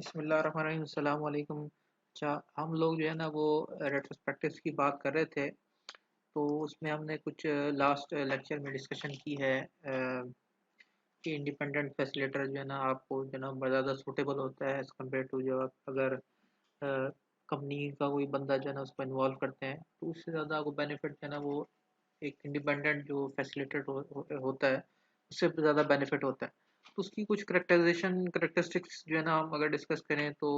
बिस्मिल्लाहिर्रहमानिर्रहीम, अस्सलाम वालेकुम। अच्छा, हम लोग जो है ना वो रेट्रोस्पेक्टिव्स की बात कर रहे थे। तो उसमें हमने कुछ लास्ट लेक्चर में डिस्कशन की है कि इंडिपेंडेंट फैसिलिटेटर जो है ना आपको जो है ना ज़्यादा सूटेबल होता है एज़ कम्पेयर टू जो आप अगर कंपनी का कोई बंदा जो है ना उसको इन्वॉल्व करते हैं, तो उससे ज़्यादा आपको बेनिफिट जो है ना वो एक इंडिपेंडेंट जो फैसिलिटेटर होता है उससे ज़्यादा बेनिफिट होता है। तो उसकी कुछ करेक्टरिस्टिक्स जो है ना हम अगर डिस्कस करें तो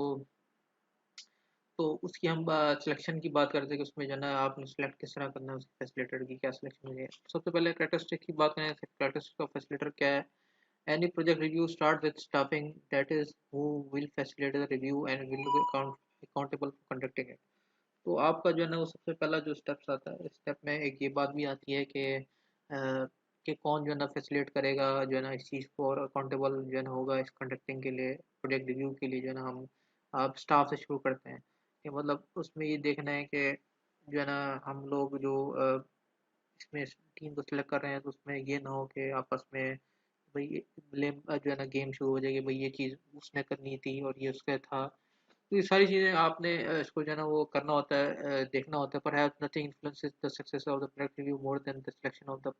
उसकी हम सिलेक्शन की बात करते हैं कि उसमें जो है ना आपने सेलेक्ट किस तरह करना है उसकी फैसिलिटेटर की क्या सिलेक्शन होगी। सबसे पहले करेक्टरिस्टिक की बात करें, करेक्टरिस्टिक ऑफ फैसिलिटेटर क्या है। Any project review start with staffing that is who will facilitate the review and will be accountable for conducting it. तो आपका जो है ना वो सबसे पहला जो स्टेप्स आता है, इस स्टेप में एक ये बात भी आती है कि कौन जो है ना फैसिलिटेट करेगा जो है ना इस चीज़ को, और अकाउंटेबल जो है ना होगा इस कंडक्टिंग के लिए, प्रोजेक्ट रिव्यू के लिए जो है ना हम आप स्टाफ से शुरू करते हैं। कि मतलब उसमें ये देखना है कि जो है ना हम लोग जो इसमें टीम को सिलेक्ट कर रहे हैं तो उसमें ये ना हो कि आपस में भाई ब्लेम जो है ना गेम शुरू हो जाएगी, भाई ये चीज़ उसने करनी थी और ये उसका था। तो ये सारी चीज़ें आपने इसको जो है ना वो करना होता है, देखना होता है। Perhaps nothing influences the success of the product review more than the selection of the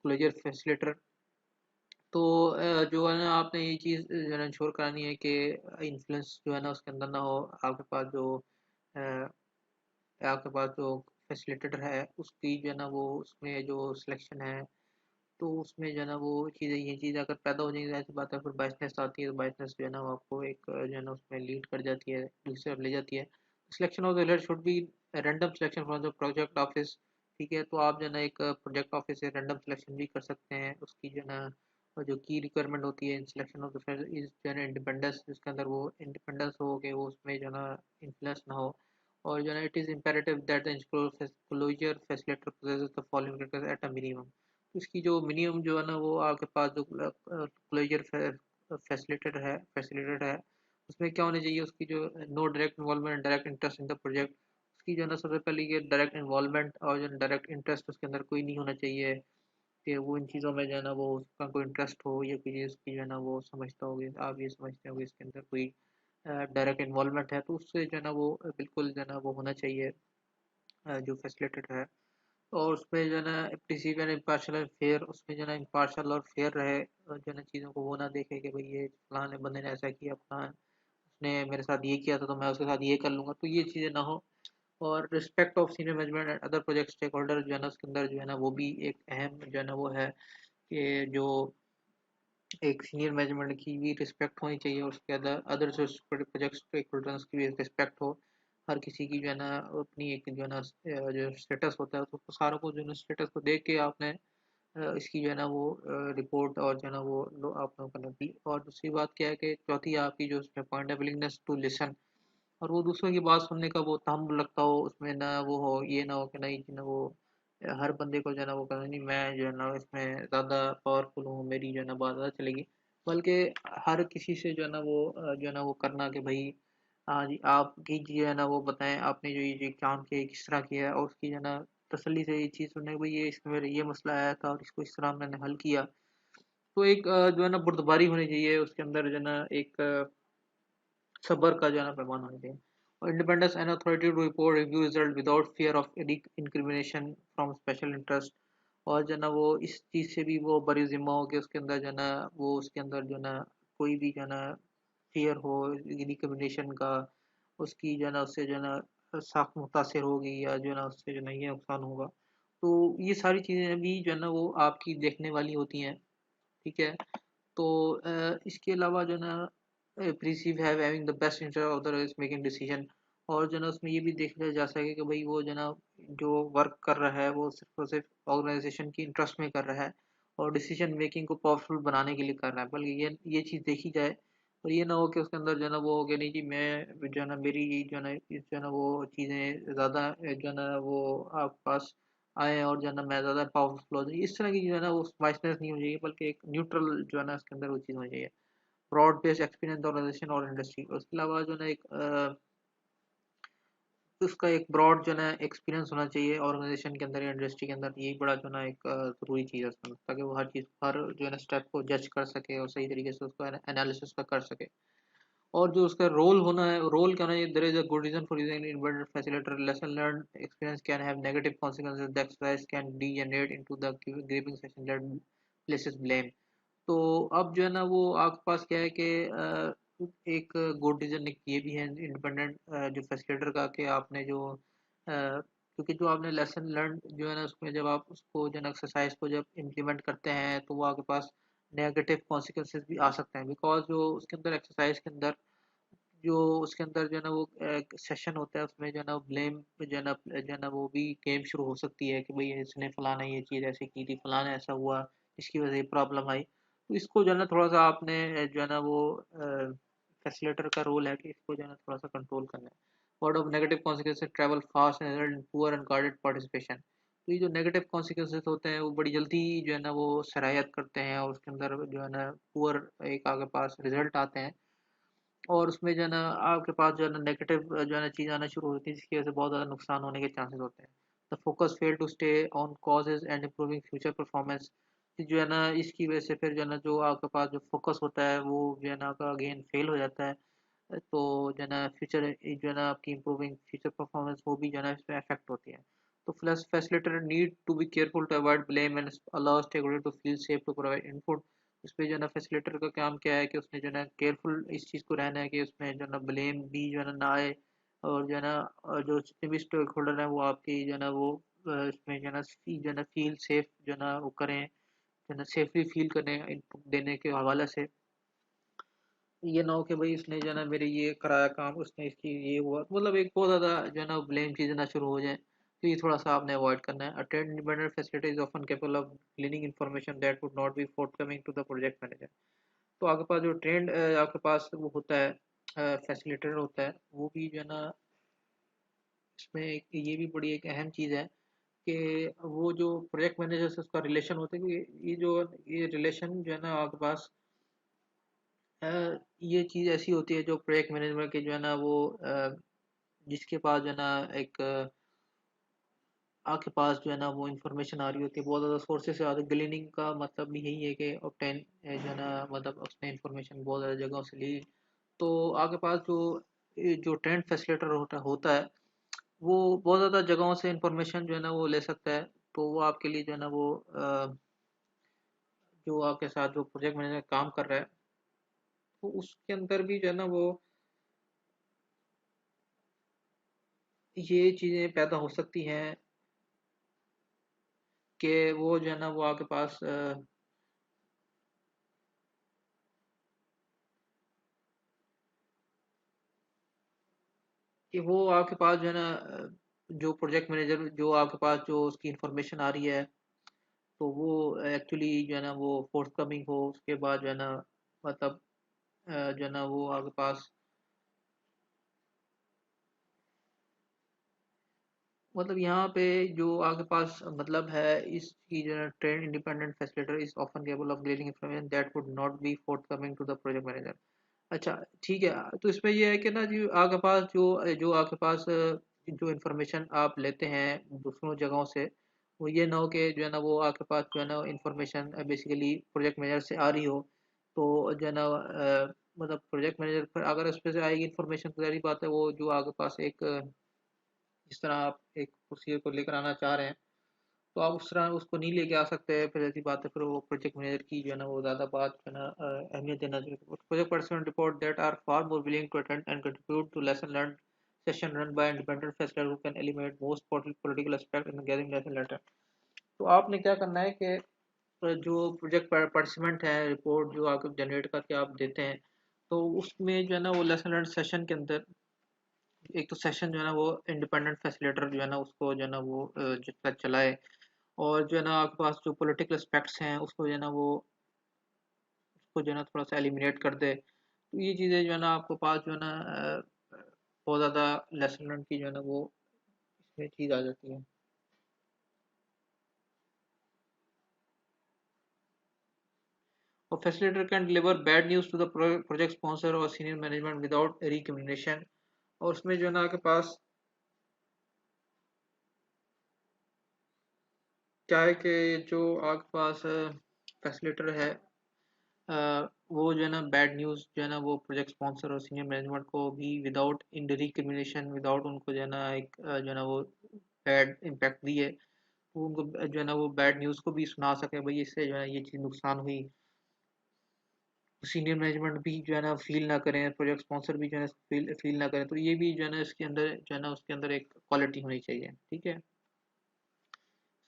closure facilitator. तो जो है ना आपने ये चीज़ जो है ना इंश्योर करानी है कि इन्फ्लुएंस जो है ना उसके अंदर ना हो। आपके पास जो अ, आपके पास जो फैसिलिटेटर है उसकी जो है ना वो उसमें जो सिलेक्शन है, तो उसमें जो है ना वो चीज़ें ये चीज़ अगर पैदा हो जाएगी, ऐसी बात है, फिर बायसनेस आती है। तो बायसनेस जो है ना वो आपको एक जो है ना उसमें लीड कर जाती है, दूसरी तरफ ले जाती है। Selection of the leader should be random selection from the project office. ठीक है, तो आप जो है ना एक प्रोजेक्ट ऑफिस से रैंडम सिलेक्शन भी कर सकते हैं। उसकी जो है ना और जो की रिक्वायरमेंट होती है in selection of the is जो है ना इंडिपेंडेंस, जिसके अंदर वो इंडिपेंडेंस हो कि वो उसमें जो है ना इन्फ्लुएंस ना हो। और जो है ना it is imperative that the closure facilitator possesses the following characteristics at a minimum। इसकी जो मिनिमम जो है ना वो आपके पास जो क्लोजर फैसिलिटेटर है उसमें क्या होनी चाहिए। उसकी जो no direct involvement direct interest in the project. उसकी जो है ना सबसे पहले ये डायरेक्ट इन्वॉल्वमेंट और जो डायरेक्ट इंटरेस्ट उसके अंदर कोई नहीं होना चाहिए कि वो इन चीज़ों में जो है ना वो उसका कोई इंटरेस्ट हो या कोई चीज़ उसकी जो है ना वो समझता होगी, आप ये समझते होगे इसके अंदर कोई डायरेक्ट इन्वॉल्वमेंट है, तो उससे जो है ना वो बिल्कुल जो है ना वो होना चाहिए जो फैसिलिटेटर है। और उसमें जो है ना perceive and impartial and fair, उसमें जो है ना इम्पार्शल और फेयर रहे, और जो है ना चीज़ों को वो ना देखे कि भाई ये फलाने बंदे ने ऐसा किया, फलान उसने मेरे साथ ये किया था तो मैं उसके साथ ये कर लूँगा, तो ये चीज़ें ना हो। और respect of senior management and other project stake holder जो है ना उसके अंदर जो है ना वो भी एक अहम जो है ना वो है कि जो एक सीनियर मैनेजमेंट की भी रिस्पेक्ट होनी चाहिए और उसके अदर अदर जो प्रोजेक्ट स्टेक होल्डर्स की भी रिस्पेक्ट हो। हर किसी की जो है ना अपनी एक जो है ना जो स्टेटस होता है, तो उसको सारों को जो है ना स्टेटस को देख के आपने इसकी जो है ना वो रिपोर्ट और जो है ना वो आप लोगों करना थी। और दूसरी बात क्या है कि चौथी आपकी जो उसमें पॉइंट है विलिंगनेस टू लिसन, और वो दूसरों की बात सुनने का वो तहम्मुल रखता हो, उसमें ना वो हो ये ना हो कि नहीं कि ना वो हर बंदे को जो है ना वो करना नहीं, मैं जो है ना इसमें ज़्यादा पावरफुल हूँ, मेरी जो है ना बात ज़्यादा चलेगी। बल्कि हर किसी से जो है ना वो जो है ना वो करना कि भाई हाँ जी आपकी जो है ना वो बताएं आपने जो ये काम किया है, किस तरह किया है, और उसकी जो है ना तसल्ली से ये चीज़ सुनने भाई ये इसमें मेरे ये मसला आया था और इसको इस तरह मैंने हल किया। तो एक जो है ना बुर्दबारी होनी चाहिए उसके अंदर, जो है ना एक सब्र का जो है ना पैमाना होना चाहिए। और independence and authority to report review result without fear of any incrimination from special interest. और जो है ना वो इस चीज़ से भी वो बरी जिम्मा हो कि उसके अंदर जो है ना वो उसके अंदर जो है ना कोई भी जो है ना फियर हो रिकमेंडेशन का, उसकी जो है ना उससे जो है ना साख मुतासर होगी या जो है ना उससे जो है ना ये नुकसान होगा। तो ये सारी चीज़ें भी जो है ना वो आपकी देखने वाली होती हैं। ठीक है, तो इसके अलावा जो है ना perceive have having the best interest of the is making decision. और जो है ना उसमें ये भी देखा जा सके कि भाई वो जो है ना जो वर्क कर रहा है वो सिर्फ और सिर्फ ऑर्गेनाइजेशन की इंटरेस्ट में कर रहा है और डिसीजन मेकिंग को पावरफुल बनाने के लिए कर रहा है, बल्कि ये चीज़ देखी जाए। और ये ना हो कि उसके अंदर जो है ना वो हो गया नहीं जी मैं जो है ना मेरी जो है ना वो चीज़ें ज़्यादा जो है ना वो आप पास आए और जो है ना मैं ज़्यादा पावरफुल हो जाए, इस तरह की जो है ना वो स्पाइसनेस नहीं हो चाहिए, बल्कि एक न्यूट्रल जो है ना उसके अंदर वो चीज़ होनी चाहिए। ब्रॉड बेस्ड एक्सपीरियंस ऑर्गेनाइजेशन और इंडस्ट्री, उसके अलावा जो है ना एक उसका एक ब्रॉड जो है ना एक्सपीरियंस होना चाहिए ऑर्गेनाइजेशन के अंदर या इंडस्ट्री के अंदर। यही बड़ा जो है ना एक ज़रूरी चीज़ है उसमें, ताकि वो हर चीज़ हर जो है ना स्टेप को जज कर सके और सही तरीके से उसको एनालिसिस का कर सके। और जो उसका रोल होना है, रोल क्या होना है, there is a good reason for using independent facilitator, lesson learn experience can have negative consequences, the exercise can degenerate into the grieving session that places blame. तो अब जो है ना वो आपके पास क्या है कि एक गुड रीजन ये भी है इंडिपेंडेंट जो फैसिलिटेटर का, कि आपने जो क्योंकि जो आपने लेसन लर्न जो है ना उसमें जब आप उसको जो है ना एक्सरसाइज को जब इम्प्लीमेंट करते हैं तो वो आपके पास नेगेटिव कॉन्सिक्वेंसेज भी आ सकते हैं, बिकॉज जो उसके अंदर एक्सरसाइज के अंदर जो उसके अंदर जो है ना वो सेशन होता है उसमें जो है ना ब्लेम जो है ना वो भी गेम शुरू हो सकती है कि भाई इसने फलाना ये चीज़ ऐसे की थी, फलाना ऐसा हुआ, इसकी वजह से प्रॉब्लम आई। तो इसको जो है ना थोड़ा सा आपने जो है ना वो फैसिलिटेटर का रोल है कि इसको जो है ना थोड़ा सा कंट्रोल करना है। Word of negative consequences travel fast and poor and guarded participation. तो ये जो नेगेटिव कॉन्सिक्वेंसेज होते हैं वो बड़ी जल्दी जो है ना वो सराहत करते हैं और उसके अंदर जो है ना पुअर एक आगे पास रिजल्ट आते हैं, और उसमें जो है ना आपके पास जो है ना नेगेटिव जो है ना चीज़ आना शुरू होती है जिसकी वजह से बहुत ज़्यादा नुकसान होने के चांसेस होते हैं। The focus fail to stay on causes and improving future performance. जो है ना इसकी वजह से फिर जो है ना जो आपके पास जो फोकस होता है वो जो है ना आपका अगेन फेल हो जाता है। तो जो है ना फ्यूचर जो है ना आपकी इम्प्रूविंग फ्यूचर परफॉर्मेंस वो भी जो है ना इसमें अफेक्ट होती है। तो plus facilitator need to be careful to avoid blame and allow stakeholder to feel safe to provide input. उसपे जो है ना फैसिलिटेटर का काम क्या है कि उसने जो है ना केयरफुल इस चीज़ को रहना है कि उसमें जो है ना ब्लेम भी जो है ना आए, और जो है ना जो जितने भी स्टेक होल्डर हैं वो आपकी जो है ना वो इसमें जो है ना फील सेफ जो है ना वो करें, जो है ना सेफली फील करें इनपुट देने के हवाले से। ये ना हो कि भाई उसने जो है ना मेरे ये कराया काम, उसने इसकी ये हुआ, मतलब एक बहुत ज़्यादा जो है ना ब्लेम चीज़ें ना शुरू हो जाए। तो ये थोड़ा सा आपने अवॉइड करना है। Attend independent facility is often capable of gleaning information that would not be forthcoming to the project manager। तो आपके पास जो ट्रेंड आपके पास वो होता है फैसिलिटेटर होता है, वो भी जो है ना इसमें ये भी बड़ी एक अहम चीज़ है कि वो जो प्रोजेक्ट मैनेजर से उसका रिलेशन होता है कि ये रिलेशन जो है ना आपके पास अ, ये चीज़ ऐसी होती है जो प्रोजेक्ट मैनेजमेंट के जो है ना वो जिसके पास जो है ना एक आपके पास जो है ना वो इन्फॉर्मेशन आ रही होती है बहुत ज़्यादा सोर्सेस से। आगे ग्लीनिंग का मतलब भी यही है कि ऑब्टेन जो है ना मतलब उसने इन्फॉर्मेशन बहुत ज़्यादा जगहों से ली। तो आपके पास जो जो ट्रेंड फैसिलिटेटर होता होता है वो बहुत ज़्यादा जगहों से इंफॉर्मेशन जो है ना वो ले सकता है। तो वो आपके लिए जो है ना वो जो आपके साथ जो प्रोजेक्ट मैनेजर काम कर रहा है तो उसके अंदर भी जो है ना वो ये चीज़ें पैदा हो सकती हैं कि वो जो है ना वो आपके पास कि वो आपके पास जो है ना जो प्रोजेक्ट मैनेजर जो आपके पास जो उसकी इंफॉर्मेशन आ रही है तो वो एक्चुअली जो है ना वो फोर्थ हो, उसके बाद जो है ना मतलब जो है ना वो आपके पास मतलब यहाँ पे जो आपके पास मतलब है इसकी जो है trained independent facilitator is often capable of deleting information that would not be forthcoming to the project manager. अच्छा, ठीक है। तो इसमें ये है कि ना जी आपके पास जो जो आपके पास जो इन्फॉर्मेशन आप लेते हैं दूसरों जगहों से, वो ये ना हो कि जो है ना वो आपके पास जो है ना इन्फॉर्मेशन बेसिकली प्रोजेक्ट मैनेजर से आ रही हो। तो जो है ना मतलब प्रोजेक्ट मैनेजर पर अगर उस पे से आएगी इन्फॉर्मेशन तो सारी बात है वो जो आपके पास एक जिस तरह आप एक प्रोसीजर को लेकर आना चाह रहे हैं तो आप उस तरह उसको नहीं लेके आ सकते। फिर ऐसी बात है फिर वो प्रोजेक्ट मैनेजर की जो है ना वो ज़्यादा बात जो है ना अहमियत देना चाहिए। Project person report that are far more willing to attend and contribute to lesson learn session run by independent facilitator who can eliminate most political aspect in gathering lesson later. तो आपने क्या करना है कि जो प्रोजेक्ट पार्टिसिपेंट है report जो आपको जनरेट करके आप देते हैं तो उसमें जो है ना वो लेसन लर्न सेशन के अंदर एक तो सेशन जो है ना वो इंडिपेंडेंट फैसिलिटेटर जो है ना उसको जो है ना वो जिस पर चलाए, और जो है ना आपके पास जो पॉलिटिकल एस्पेक्ट्स हैं उसको जो है ना वो उसको जो है ना थोड़ा सा एलिमिनेट कर दे। तो ये चीज़ें जो है ना आपके पास जो है ना बहुत ज़्यादा लेसन लर्न की जो है ना वो इसमें चीज़ आ जाती है। और facilitator can deliver bad news to the project sponsor और सीनियर मैनेजमेंट विदाउट रिकमेंडेशन। और उसमें जो है ना आपके पास क्या है कि जो आपके पास फैसिलिटेटर है वो जो है ना बैड न्यूज़ जो है ना वो प्रोजेक्ट स्पॉन्सर और सीनियर मैनेजमेंट को भी विदाउट इंडिरिक्रिमिनेशन, विदाउट उनको जो है ना एक जो है ना वो बैड इम्पैक्ट दिए, तो उनको जो है ना वो बैड न्यूज़ को भी सुना सके भाई इससे जो है ये चीज़ नुकसान हुई, सीनियर मैनेजमेंट भी जो है ना फील ना करें, प्रोजेक्ट स्पॉन्सर भी जो है फील ना करें। तो ये भी जो है ना इसके अंदर जो है ना उसके अंदर एक क्वालिटी होनी चाहिए, ठीक है।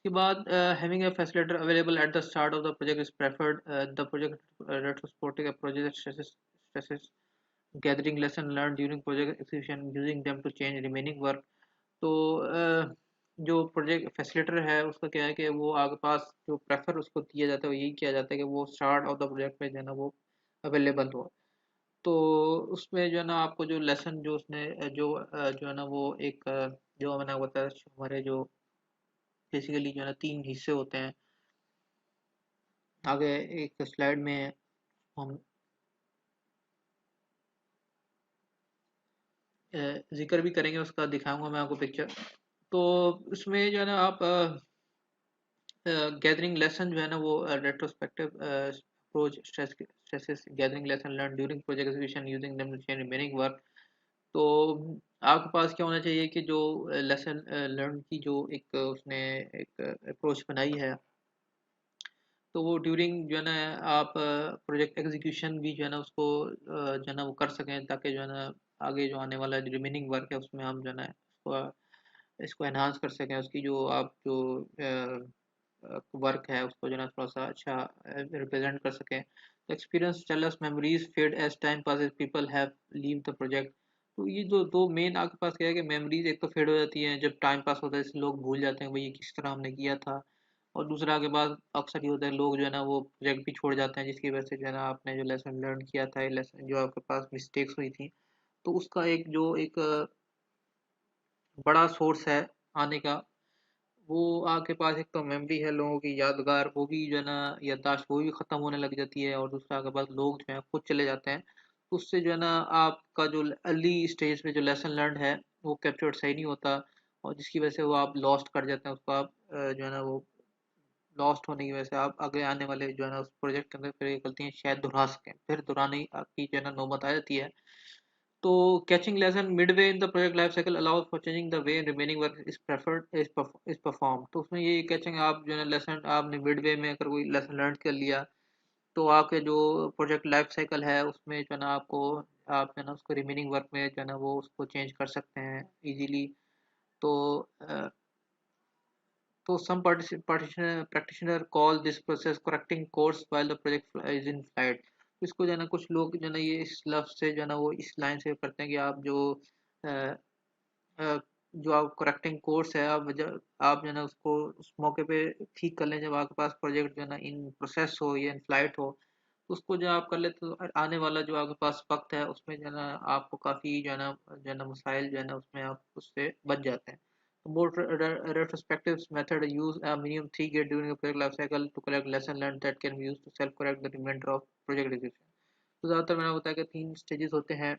उसके बाद having a facilitator available at the start of the project is preferred, the project retrospecting project stresses gathering lesson learned during project execution using them to change remaining work। तो जो प्रोजेक्ट फैसिलिटेटर है उसका क्या है कि वो आगे पास जो प्रेफर उसको दिया जाता है वो यही किया जाता है कि वो स्टार्ट ऑफ द प्रोजेक्ट में जो है ना वो अवेलेबल हो। तो उसमें जो है ना आपको जो लेसन जो उसने जो है ना वो एक जो मैंने आपको बताया हमारे जो बेसिकली जो है ना 3 हिस्से होते हैं, आगे एक स्लाइड में हम जिक्र भी करेंगे, उसका दिखाऊंगा मैं आपको पिक्चर। तो उसमें जो है ना आप गैदरिंग लेसन जो है ना वो retrospective approach stresses gathering lesson learn during project execution using them to change remaining work. तो आपके पास क्या होना चाहिए कि जो लेसन लर्न की जो एक उसने एक अप्रोच बनाई है, तो वो ड्यूरिंग जो है ना आप प्रोजेक्ट एग्जीक्यूशन भी जो है ना उसको जो है ना वो कर सकें, ताकि जो है ना आगे जो आने वाला रिमेनिंग वर्क है उसमें हम जो है ना इसको एनहांस कर सकें, उसकी जो आप जो वर्क है उसको जो है ना थोड़ा सा अच्छा रिप्रेजेंट कर सकें। तो experience tell us memories fade as time passes people have leave the project. तो ये जो दो मेन आपके पास क्या है कि मेमोरीज एक तो फेड हो जाती है जब टाइम पास होता है, इससे लोग भूल जाते हैं भाई ये किस तरह हमने किया था। और दूसरा के बाद अक्सर ये होता है लोग जो है ना वो प्रोजेक्ट भी छोड़ जाते हैं, जिसकी वजह से जो है ना आपने जो लेसन लर्न किया था, लेसन जो आपके पास मिस्टेक्स हुई थी, तो उसका एक जो एक बड़ा सोर्स है आने का, वो आपके पास एक तो मेमोरी है लोगों की यादगार, वो भी जो है ना याददाश्त वो भी ख़त्म होने लग जाती है। और दूसरा के बाद लोग जो है खुद चले जाते हैं, तो उससे जो है ना आपका जो अर्ली स्टेज पे जो लेसन लर्न है वो कैप्चर्ड सही नहीं होता, और जिसकी वजह से वो आप लॉस्ट कर जाते हैं उसको, आप जो है ना वो लॉस्ट होने की वजह से आप आगे आने वाले जो है ना उस प्रोजेक्ट के अंदर फिर ये गलतियाँ शायद दोहरा सकें, फिर दोहराने आपकी जो है ना नौबत आ जाती है। तो catching lesson Midway in the project life cycle allows for changing the way remaining work is preferred is perform. तो उसमें ये कैचिंग आप जो है ना लेसन आपने मिडवे में अगर कोई लेसन लर्न कर लिया, तो आपके जो प्रोजेक्ट लाइफ साइकिल है उसमें जो है ना आपको आप जो है ना उसको रिमेनिंग वर्क में जो है ना वो उसको चेंज कर सकते हैं इजीली। तो तो some practitioner call this process correcting course while the project is in flight। तो इसको जो है ना कुछ लोग जो है ना ये इस लफ्ज से जो है ना वो इस लाइन से करते हैं कि आप जो अ, अ, जो आप करेक्टिंग कोर्स है आप जो है ना उसको उस मौके पे ठीक कर लें जब आपके पास प्रोजेक्ट जो है ना इन प्रोसेस हो या इन फ्लाइट हो, तो उसको जो आप कर लेते तो आने वाला जो आपके पास वक्त है उसमें जो है ना आपको काफ़ी जो है ना मसाइल जो है ना उसमें आप उससे बच जाते हैं। More retrospective method use a minimum 3 gate during a project life cycle to collect lesson learned that can be used to self correct the remainder of project execution। तो ज़्यादातर मैंने बताया कि 3 स्टेजेस होते हैं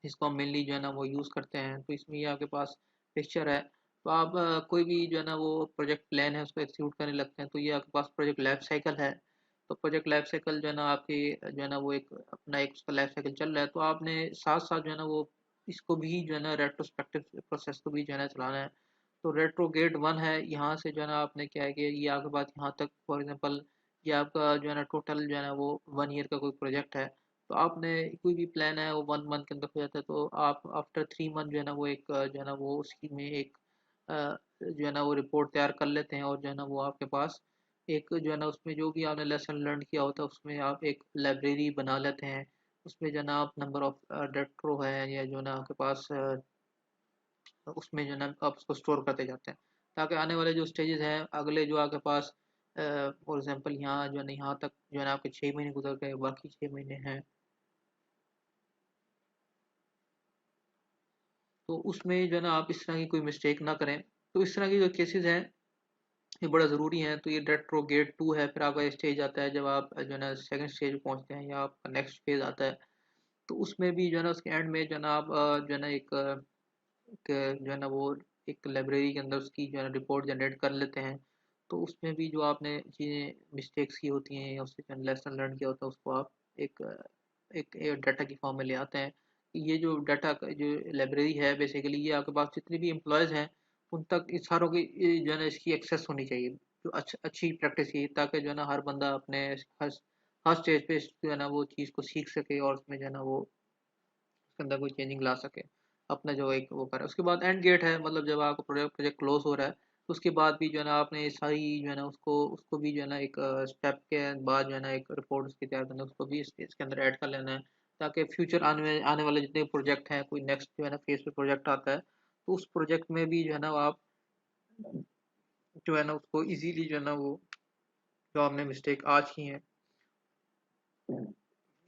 जिसको हम मेनली जो है ना वो यूज़ करते हैं। तो इसमें ये आपके पास पिक्चर है, तो आप कोई भी जो है ना वो प्रोजेक्ट प्लान है उसको एक्सिक्यूट करने लगते हैं, तो ये आपके पास प्रोजेक्ट लाइफ साइकिल है। तो प्रोजेक्ट लाइफ साइकिल जो है ना आपकी जो है ना वो एक अपना एक उसका लाइफ साइकिल चल रहा है, तो आपने साथ साथ जो है ना वो इसको भी जो है ना रेट्रोस्पेक्टिव प्रोसेस को भी जो है ना चलाना है। तो रेट्रोगेट वन है, यहाँ से जो है ना आपने क्या है कि ये आपके पास यहाँ तक फॉर एग्जांपल ये आपका जो है ना टोटल जो है ना वो 1 ईयर का कोई प्रोजेक्ट है, तो आपने कोई भी प्लान है वो 1 मंथ के अंदर हो जाता है, तो आप आफ्टर 3 मंथ जो है ना वो एक जो है ना वो उसकी में एक जो है ना वो रिपोर्ट तैयार कर लेते हैं, और जो है ना वो आपके पास एक जो है ना उसमें जो भी आपने लेसन लर्न किया होता है उसमें आप एक लाइब्रेरी बना लेते हैं। उसमें जो है ना आप नंबर ऑफ डेट्रो है या जो है ना आपके पास उसमें जो है ना आप उसको स्टोर करते जाते हैं, ताकि आने वाले जो स्टेजेस हैं अगले जो आपके पास फॉर एग्जांपल यहाँ जो है ना यहाँ तक जो है ना आपके 6 महीने गुजर गए, बाकी 6 महीने हैं, तो उसमें जो है ना आप इस तरह की कोई मिस्टेक ना करें। तो इस तरह की जो केसेस हैं ये बड़ा ज़रूरी हैं। तो ये रेट्रोगेट टू है, फिर आपका स्टेज आता है जब आप जो है ना सेकंड स्टेज पे पहुंचते हैं या आपका नेक्स्ट फेज आता है, तो उसमें भी जो है ना उसके एंड में जो है ना आप जो है ना एक जो है ना वो एक लाइब्रेरी के अंदर उसकी जो है ना रिपोर्ट जनरेट कर लेते हैं। तो उसमें भी जो आपने चीज़ें मिस्टेक्स की होती हैं या उससे जो लेसन लर्न किया होता है उसको आप एक एक डाटा की फॉर्म में ले आते हैं। ये जो डाटा जो लाइब्रेरी है बेसिकली, ये आपके पास जितने भी एम्प्लॉयज़ हैं उन तक इस सारों की जो है ना इसकी एक्सेस होनी चाहिए, जो अच्छी प्रैक्टिस है, ताकि जो है ना हर बंदा अपने हर हर स्टेज पे जो है ना वो चीज़ को सीख सके और उसमें जो है ना वो उसके अंदर कोई चेंजिंग ला सके अपना जो एक वो करे। उसके बाद एंड गेट है, मतलब जब आपका प्रोजेक्ट क्लोज हो रहा है तो उसके बाद भी जो है ना आपने ये सारी जो है ना उसको उसको भी जो है ना एक स्टेप के बाद जो है ना एक रिपोर्ट उसकी तैयार करना है, उसको भी इसके अंदर ऐड कर लेना है, ताकि फ्यूचर आने वाले जितने प्रोजेक्ट हैं, कोई नेक्स्ट जो है ना फेज पे प्रोजेक्ट आता है तो उस प्रोजेक्ट में भी जो है ना आप जो है ना उसको इजीली जो है ना वो जो आपने मिस्टेक आज की है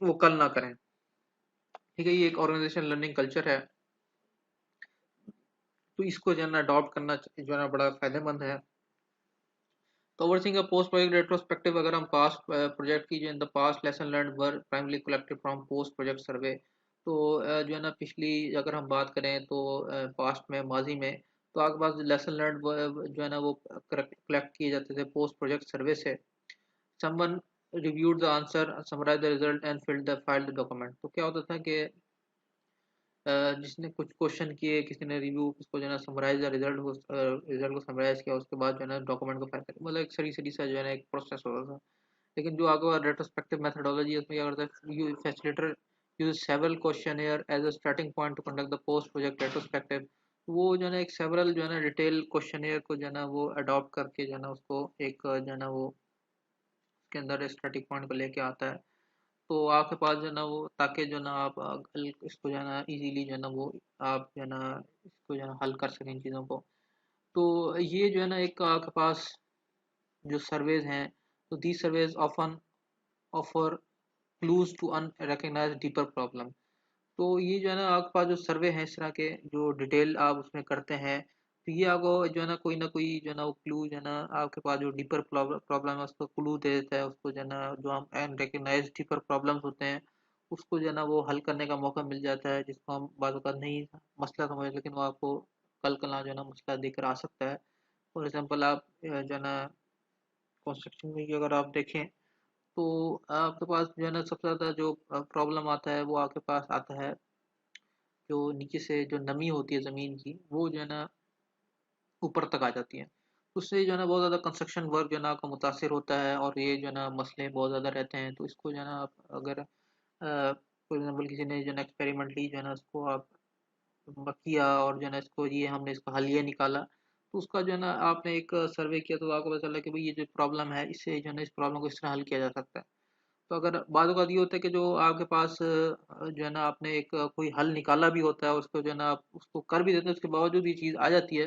वो कल ना करें। ठीक है, ये एक ऑर्गेनाइजेशन लर्निंग कल्चर है, तो इसको जो है ना अडॉप्ट करना जो है ना बड़ा फायदेमंद है। तो overseeing a post project retrospective, अगर हम पास्ट प्रोजेक्ट की जो in the past lesson learn were primary collected from post project survey, तो जो है ना पिछली अगर हम बात करें तो पास्ट में माजी में तो आपके पास लेसन लर्न जो है ना वो कलेक्ट किए जाते थे पोस्ट प्रोजेक्ट सर्वे से। Someone reviewed the answer, summarize the result and filled the file the document. तो क्या होता था कि जिसने कुछ क्वेश्चन किए, किसी ने रिव्यू उसको जो है ना समराइज रिजल्ट को समराइज किया, उसके बाद जो है ना डॉक्यूमेंट को फाइल कर, मतलब एक सरी सरी सा जो है ना एक प्रोसेस होता था। लेकिन जो आगे रेट्रोस्पेक्टिव मेथोडोलॉजी है उसमें क्या करता है, you facilitator use several questionnaire as a starting point to conduct the post project retrospective. वो जो है ना एक सेवरल जो है ना डिटेल क्वेश्चनएयर को जो है ना वो अडॉप्ट करके जो है ना उसको एक जो है ना वो उसके अंदर स्टार्टिंग पॉइंट को लेके आता है। तो आपके पास जो है ना वो ताकि जो है ना आप इसको जो है ना इजीली जो है ना वो आप जो है ना इसको जो है ना हल कर सकें इन चीज़ों को। तो ये जो है ना एक आपके पास जो सर्वेज हैं, तो the surveys often offer clues to unrecognised deeper problem. तो ये जो है ना आपके पास जो सर्वे हैं इस तरह के जो डिटेल आप उसमें करते हैं, तो ये आपको जो है ना कोई जो है ना वो क्लू जो है ना आपके पास जो डीपर प्रॉब्लम है उसको क्लू दे देता है, उसको जो है ना जो हम अनरिकग्नाइज्ड डीपर प्रॉब्लम्स होते हैं उसको जो है ना वो हल करने का मौका मिल जाता है, जिसको हम बाद वक़्त नहीं मसला समझ, लेकिन वो आपको कल कल जो है ना मसला देकर आ सकता है। फॉर एग्जांपल आप जो है ना कंस्ट्रक्शन में ही अगर आप देखें तो आपके पास जो है ना सबसे ज़्यादा जो प्रॉब्लम आता है वो आपके पास आता है जो नीचे से जो नमी होती है ज़मीन की वो जो है ना ऊपर तक आ जाती है। उससे जो है ना बहुत ज़्यादा कंस्ट्रक्शन वर्क जो है ना आपका मुतासिर होता है और ये जो है ना मसले बहुत ज़्यादा रहते हैं। तो इसको जो है ना आप अगर फॉर एग्जाम्पल किसी ने जो है ना एक्सपेरिमेंटली जो है ना उसको आप किया और जो है ना इसको ये हमने इसका हल ये निकाला, तो उसका जो है ना आपने एक सर्वे किया तो आपको पता चला कि भाई ये जो प्रॉब्लम है इससे जो है ना इस प्रॉब्लम को इस तरह हल किया जा सकता है। तो अगर बाद औक़ात ये होता है कि जो आपके पास जो है ना आपने एक कोई हल निकाला भी होता है, उसको जो है ना आप उसको कर भी देते हैं, उसके बावजूद ये चीज़ आ जाती है,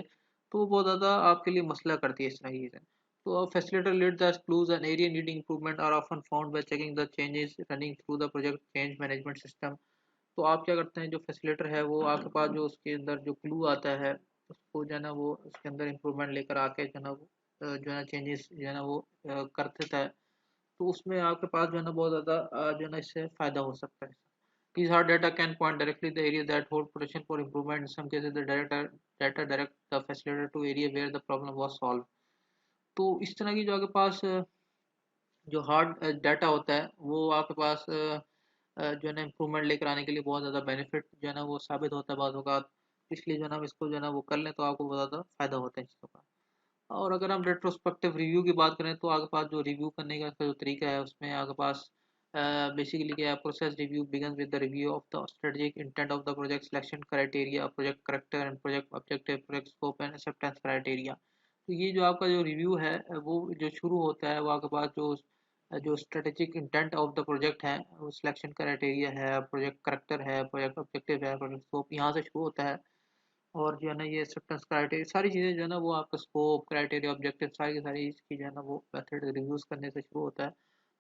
तो वो बहुत ज़्यादा आपके लिए मसला करती है इस तरह की चीज़ें। तो facilitator lead the clues and area needing improvement are often found by checking the changes running through the project change management system. तो आप क्या करते हैं, जो फैसिलिटेटर है वो आपके पास जो उसके अंदर जो क्लू आता है उसको जो है ना वो उसके अंदर इम्प्रूवमेंट लेकर आके जो है ना वो जो है ना चेंजेस जो है ना वो कर देता है। तो उसमें आपके पास जो है ना बहुत ज़्यादा जो है ना इससे फ़ायदा हो सकता है। These hard data can point directly the area that hold potential for improvement. In some cases, the data direct the facilitator to area where the problem was solved. तो इस तरह की जो आपके पास जो हार्ड डाटा होता है वो आपके पास जो है ना इम्प्रूवमेंट लेकर आने के लिए बहुत ज़्यादा बेनिफिट जो है ना वो साबित होता है बाद औक़ात। इसलिए जो है ना हम इसको जो है ना वो कर लें तो आपको बहुत ज़्यादा फ़ायदा होता है इन चीज़ों का। और अगर हम रेट्रोस्पेक्टिव रिव्यू की बात करें तो आपके पास जो रिव्यू करने का जो तरीका है उसमें आपके पास बेसिकली क्या है, process review begins with the review of the strategic intent of the project selection criteria, project character and project objective, project scope and acceptance criteria. तो ये जो आपका जो रिव्यू है वो जो शुरू होता है वो आपके पास जो जो strategic intent of the project है, वो सिलेक्शन क्राइटेरिया है, प्रोजेक्ट करेक्टर है, प्रोजेक्ट ऑब्जेक्टिव है, प्रोजेक्ट स्कोप, यहाँ से शुरू होता है। और जो है ना ये एक्सेप्टेंस क्राइटेरिया सारी चीज़ें जो है ना वो आपका स्कोप क्राइटेरिया ऑब्जेक्टिव सारी की सारी इसकी जो है ना वो मेथड रिव्यूज करने से शुरू होता है।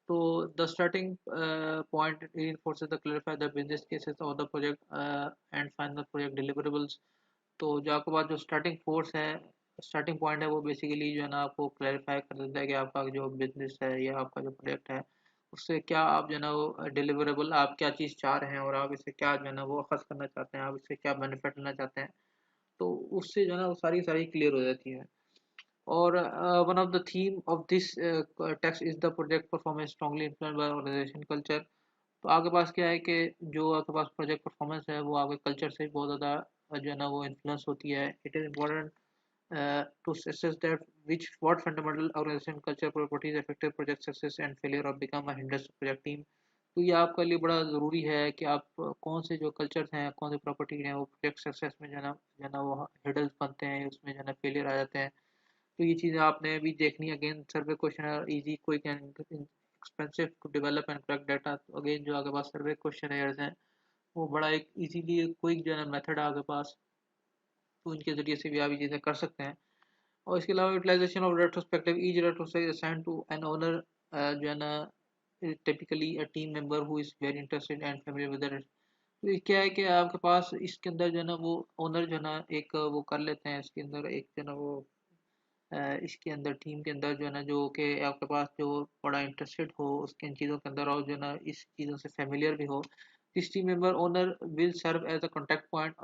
तो the starting point reinforces the clarify the business cases of the project and find the project deliverables। तो जो आपके पास जो स्टार्टिंग फोर्स है, स्टार्टिंग पॉइंट है, वो बेसिकली जो है ना आपको क्लैरिफाई कर देता है कि आपका जो बिजनेस है या आपका जो प्रोजेक्ट है उससे क्या आप जो है ना वो डिलीवरेबल आप क्या चीज़ चाह रहे हैं और आप इससे क्या जो है ना वो अखज़ करना चाहते हैं, आप इससे क्या बेनिफिट लेना चाहते हैं। तो उससे जो है ना वो सारी सारी क्लियर हो जाती है। और one of the theme of this text is the project performance strongly influenced by organization culture. तो आपके पास क्या है कि जो आपके पास प्रोजेक्ट परफॉर्मेंस है वो आपके कल्चर से बहुत ज़्यादा जो है ना वो इन्फ्लुएंस होती है। It is important to assess that which what fundamental organization culture properties affected project success and failure or become a hindrance to project team। तो ये आपके लिए बड़ा ज़रूरी है कि आप कौन से जो कल्चर्स हैं कौन से प्रॉपर्टी हैं वो प्रोजेक्ट सक्सेस में जो है ना वो हिडल्स बनते हैं, उसमें जो है ना फेलियर आ जाते हैं। तो ये चीज़ें आपने भी देखनी है। Again survey question are easy, quick and expensive to develop and collect data. तो अगेन जो आपके पास सर्वे क्वेश्चन हैं वो बड़ा एक इजीली क्विक जो है ना मेथड है आपके पास, तो इनके ज़रिए से भी आप ये चीज़ें कर सकते हैं। और इसके अलावा utilization of retrospective, each retrospective assign to an owner जो है ना typically a team member who is very interested and familiar with it. तो ये क्या है कि आपके पास इसके अंदर जो है ना वो ओनर जो है ना एक वो कर लेते हैं इसके अंदर एक जो है ना वो इसके अंदर टीम के अंदर जो है ना जो कि आपके पास जो बड़ा इंटरेस्टेड हो उसके इन चीज़ों के अंदर और जो है ना इस चीज़ों से फेमिलियर भी हो। This team member owner will serve as a contact point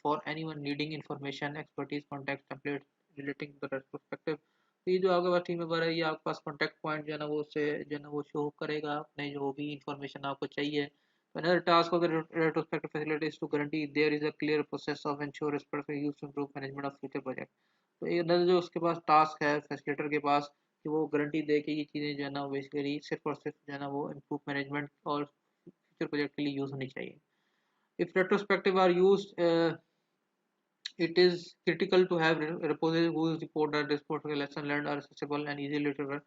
for anyone needing information expertise contact template relating to the retrospective. तो ये जो आपके पास टीम मेंबर है ये आपके पास कॉन्टैक्ट पॉइंट जो है ना वो उसे जो है ना वो शो करेगा अपने जो भी इंफॉर्मेशन आपको चाहिए। Another task of the retrospective facility is to guarantee there is a clear process of ensure respect for use to improve management of future project। तो एक अंदर जो उसके पास टास्क है फैसिलिटेटर के पास कि वो गारंटी दे कि ये चीज़ें जो है ना बेसिकली सिर्फ और सिर्फ जो है ना वो इम्प्रूव मैनेजमेंट और फ्यूचर प्रोजेक्ट के लिए यूज़ होनी चाहिए। If retrospective are use it is critical to have repository whose report that report lesson learned are accessible and easily retrievable।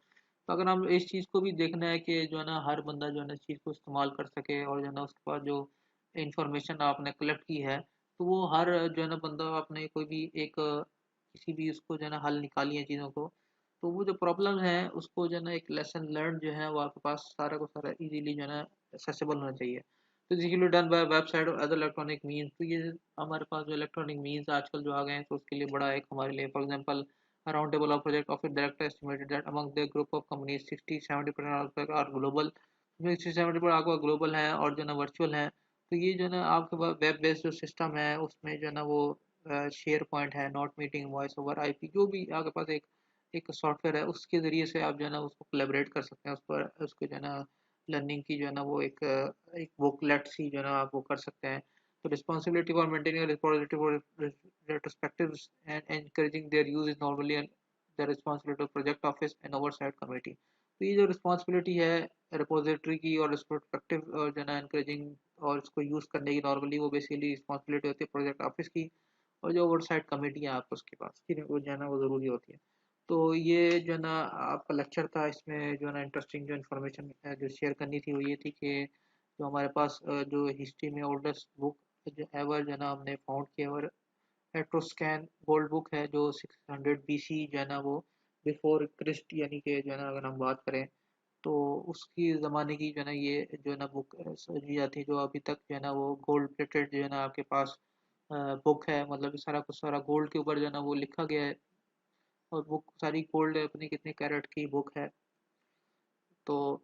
तो अगर हम इस चीज़ को भी देखना है कि जो है ना हर बंदा जो है ना इस चीज़ को इस्तेमाल कर सके और जो है ना उसके पास जो इंफॉर्मेशन आपने कलेक्ट की है तो वो हर जो है ना बंदा आपने कोई भी एक किसी भी उसको जो है ना हल निकाली है चीज़ों को, तो वो जो प्रॉब्लम है उसको जो है ना एक लेसन लर्न जो है वो आपके पास सारा को सारा इजीली जो है ना एक्सेसिबल होना चाहिए। तो इजीली डन बाय वेबसाइट और अदर इलेक्ट्रॉनिक मीन्स। तो ये हमारे पास जो इलेक्ट्रॉनिक मीन्स आजकल जो आ गए हैं तो उसके लिए बड़ा एक हमारे लिए for example round table of project office director estimated that among the group of companies 60-70% are global. 60-70 आपका ग्लोबल है और जो है ना वर्चुअल है। तो ये जो है ना आपके पास वेब बेस्ड जो सिस्टम है उसमें जो है ना वो शेयर पॉइंट है, note meeting, voice over IP, जो भी आपके पास एक एक सॉफ्टवेयर है उसके ज़रिए से आप जो है ना उसको कोलैबोरेट कर सकते हैं उस पर, उसको जो है ना लर्निंग की जो है ना वो एक बुकलेट सी जो है ना आप वो कर सकते हैं। तो responsibility for maintaining repository for retrospectives and encouraging their use is normally the responsibility of project office and oversight committee. तो ये जो रिस्पॉन्सिबिलिटी है रिपोजिटरी की और रिस्पेक्टिव और जो है ना एनकरेजिंग और इसको यूज़ करने की नॉर्मली वो बेसिकली रिस्पॉन्सिबिलिटी होती है प्रोजेक्ट ऑफिस की। और जो ओवरसाइट कमेटी है आपको उसके पास फिर वो जो है ना वो ज़रूरी होती है। तो ये जो है ना आपका लेक्चर था, इसमें जो है ना इंटरेस्टिंग जो इन्फॉर्मेशन जो शेयर करनी थी वो ये थी कि जो हमारे पास जो हिस्ट्री में ओल्डेस्ट बुक जो एवर जो है ना हमने फाउंड किया और एट्रोस्कैन गोल्ड बुक है जो 600 BC जो है ना वो बिफोर क्रिस्ट यानी कि जो है ना अगर हम बात करें तो उसकी ज़माने की जो है ना ये जो है ना बुक समझी जाती है, जो अभी तक जो है ना वो गोल्ड प्लेटेड जो है ना आपके पास बुक है, मतलब कि सारा कुछ सारा गोल्ड के ऊपर जो है ना वो लिखा गया है और बुक सारी गोल्ड है, अपनी कितने कैरेट की बुक है। तो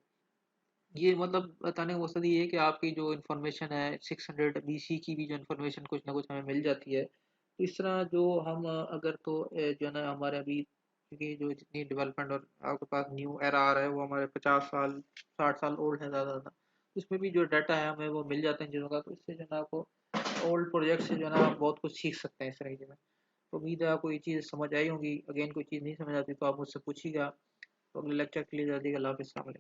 ये मतलब बताने का मकसद ये है कि आपकी जो इन्फॉर्मेशन है 600 BC की भी जो इन्फॉर्मेशन कुछ ना कुछ हमें मिल जाती है। तो इस तरह जो हम अगर तो जो है ना हमारे अभी क्योंकि जो जितनी डेवलपमेंट और आपके पास न्यू एरा आ रहा है वो हमारे 50 साल 60 साल ओल्ड है ज़्यादा ज़्यादा, इसमें भी जो डाटा है हमें वो मिल जाते हैं चीज़ों का। तो इससे जो है ना आपको ओल्ड प्रोजेक्ट से जो है ना आप बहुत कुछ सीख सकते हैं इस तरीके में। तो उम्मीद है आपको ये चीज़ समझ आई होगी। अगेन कोई चीज़ नहीं समझ आती तो आप मुझसे पूछिएगा। तो अगले लेक्चर के लिए जल्दी अल्लाह हाफ़िज़।